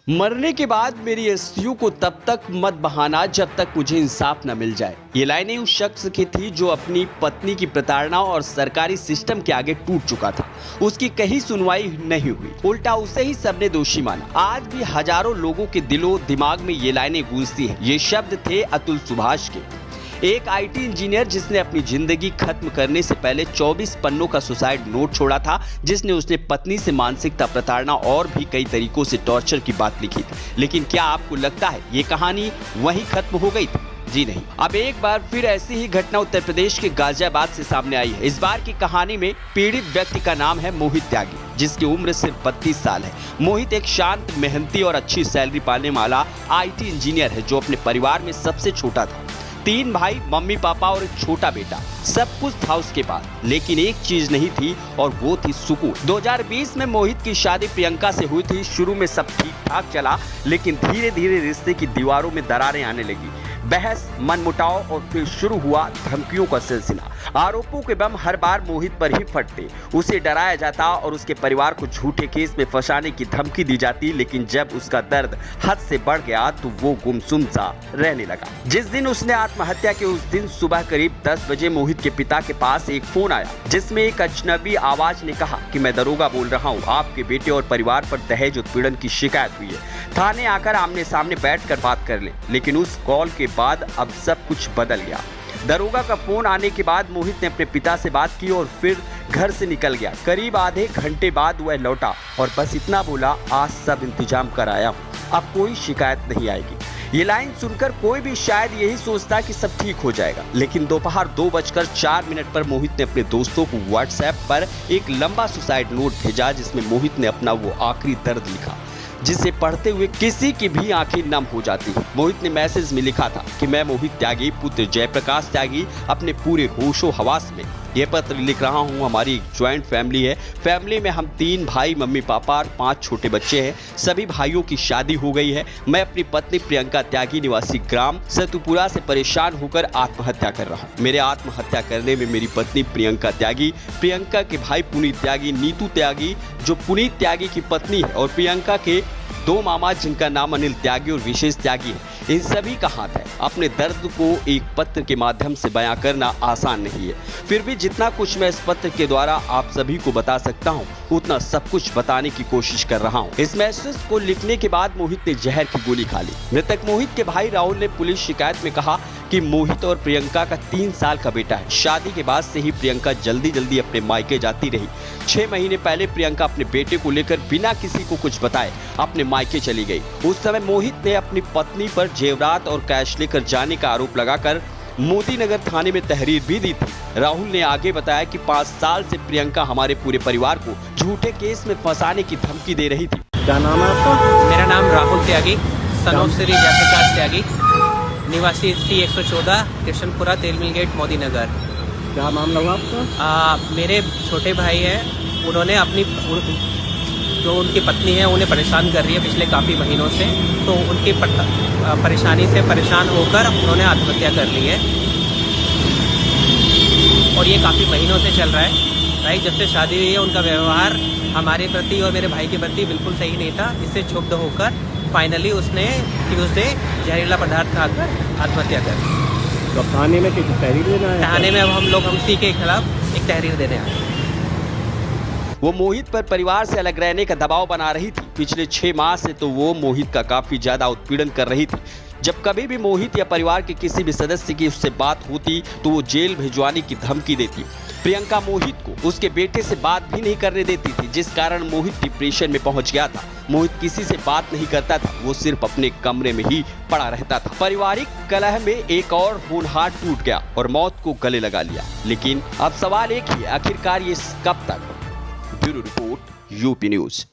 मरने के बाद मेरी अस्थियों को तब तक मत बहाना जब तक मुझे इंसाफ न मिल जाए। ये लाइनें उस शख्स की थी जो अपनी पत्नी की प्रताड़ना और सरकारी सिस्टम के आगे टूट चुका था। उसकी कहीं सुनवाई नहीं हुई, उल्टा उसे ही सबने दोषी माना। आज भी हजारों लोगों के दिलो दिमाग में ये लाइनें गूंजती हैं। ये शब्द थे अतुल सुभाष के, एक आईटी इंजीनियर जिसने अपनी जिंदगी खत्म करने से पहले 24 पन्नों का सुसाइड नोट छोड़ा था, जिसने उसने पत्नी से मानसिकता, प्रताड़ना और भी कई तरीकों से टॉर्चर की बात लिखी थी। लेकिन क्या आपको लगता है ये कहानी वहीं खत्म हो गई थी? जी नहीं। अब एक बार फिर ऐसी ही घटना उत्तर प्रदेश के गाजियाबाद से सामने आई है। इस बार की कहानी में पीड़ित व्यक्ति का नाम है मोहित त्यागी, जिसकी उम्र सिर्फ 32 साल है। मोहित एक शांत, मेहनती और अच्छी सैलरी पाने वाला आईटी इंजीनियर है जो अपने परिवार में सबसे छोटा था। 3 भाई, मम्मी पापा और एक छोटा बेटा, सब कुछ था उसके पास। लेकिन एक चीज नहीं थी और वो थी सुकून। 2020 में मोहित की शादी प्रियंका से हुई थी। शुरू में सब ठीक ठाक चला, लेकिन धीरे धीरे रिश्ते की दीवारों में दरारें आने लगी। बहस, मनमुटाव और फिर शुरू हुआ धमकियों का सिलसिला। आरोपों के बम हर बार मोहित पर ही फटते। उसे डराया जाता और उसके परिवार को झूठे केस में फंसाने की धमकी दी जाती। लेकिन जब उसका दर्द हद से बढ़ गया तो वो गुमसुम सा रहने लगा। जिस दिन उसने आत्महत्या की, उस दिन सुबह करीब 10 बजे मोहित के पिता के पास एक फोन आया, जिसमें एक अजनबी आवाज ने कहा कि मैं दरोगा बोल रहा हूँ, आपके बेटे और परिवार पर दहेज उत्पीड़न की शिकायत हुई है। थाने आकर आमने सामने बैठकर बात कर ले। लेकिन उस कॉल के बाद अब सब कुछ बदल गया। दरोगा का फोन आने के बाद मोहित ने अपने पिता से बात की और फिर घर से निकल गया। करीब आधे घंटे बाद वह लौटा और बस इतना बोला, आज सब इंतजाम कर आया हूँ, अब कोई शिकायत नहीं आएगी। ये लाइन सुनकर कोई भी शायद यही सोचता कि सब ठीक हो जाएगा। लेकिन दोपहर 2:04 पर मोहित ने अपने दोस्तों को व्हाट्सएप पर एक लंबा सुसाइड नोट भेजा, जिसमें मोहित ने अपना वो आखिरी दर्द लिखा, जिसे पढ़ते हुए किसी की भी आंखें नम हो जाती। मोहित ने मैसेज में लिखा था कि मैं मोहित त्यागी, पुत्र जयप्रकाश त्यागी, अपने पूरे होशो हवास में ये पत्र लिख रहा हूँ। हमारी एक ज्वाइंट फैमिली है। फैमिली में हम 3 भाई, मम्मी पापा और 5 छोटे बच्चे हैं। सभी भाइयों की शादी हो गई है। मैं अपनी पत्नी प्रियंका त्यागी, निवासी ग्राम सतुपुरा से परेशान होकर आत्महत्या कर रहा हूँ। मेरे आत्महत्या करने में मेरी पत्नी प्रियंका त्यागी, प्रियंका के भाई पुनीत त्यागी, नीतू त्यागी जो पुनीत त्यागी की पत्नी है, और प्रियंका के 2 मामा जिनका नाम अनिल त्यागी और विशेष त्यागी है, इन सभी का हाथ है। अपने दर्द को एक पत्र के माध्यम से बयां करना आसान नहीं है। फिर भी जितना कुछ मैं इस पत्र के द्वारा आप सभी को बता सकता हूं, उतना सब कुछ बताने की कोशिश कर रहा हूं। इस मैसेज को लिखने के बाद मोहित ने जहर की गोली खा ली। मृतक मोहित के भाई राहुल ने पुलिस शिकायत में कहा कि मोहित और प्रियंका का 3 साल का बेटा है। शादी के बाद से ही प्रियंका जल्दी अपने मायके जाती रही। 6 महीने पहले प्रियंका अपने बेटे को लेकर बिना किसी को कुछ बताए अपने मायके चली गई। उस समय मोहित ने अपनी पत्नी पर जेवरात और कैश लेकर जाने का आरोप लगाकर मोदी नगर थाने में तहरीर भी दी थी। राहुल ने आगे बताया कि 5 साल से प्रियंका हमारे पूरे परिवार को झूठे केस में फंसाने की धमकी दे रही थी। क्या नाम है आपका? मेरा नाम राहुल त्यागी, सन ऑफ श्री जयप्रकाश त्यागी, निवासी स्त्री 114, कृष्णपुरा, तेल मिल गेट, मोदी नगर। क्या मामला हुआ आपका? मेरे छोटे भाई हैं, उन्होंने अपनी जो उनकी पत्नी है उन्हें परेशान कर रही है पिछले काफ़ी महीनों से, तो उनकी परेशानी से परेशान होकर उन्होंने आत्महत्या कर ली है। और ये काफ़ी महीनों से चल रहा है। राइट, जब से शादी हुई है उनका व्यवहार हमारे प्रति और मेरे भाई के प्रति बिल्कुल सही नहीं था। इससे क्षुब्ध होकर फाइनली उसने ट्यूसडे जहरीला पदार्थ खाकर आत्महत्या कर ली। तो थाने में तहरीर देना है? थाने में अब हम लोग उसी के खिलाफ एक तहरीर देने आए। वो मोहित पर परिवार से अलग रहने का दबाव बना रही थी। पिछले 6 माह से तो वो मोहित का काफी ज्यादा उत्पीड़न कर रही थी। जब कभी भी मोहित या परिवार के किसी भी सदस्य की उससे बात होती तो वो जेल भिजवाने की धमकी देती। प्रियंका मोहित को उसके बेटे से बात भी नहीं करने देती थी, जिस कारण मोहित डिप्रेशन में पहुंच गया था। मोहित किसी से बात नहीं करता था, वो सिर्फ अपने कमरे में ही पड़ा रहता था। पारिवारिक कलह में एक और होनहार टूट गया और मौत को गले लगा लिया। लेकिन अब सवाल एक ही है, आखिरकार ये कब तक? Bureau report, UP news.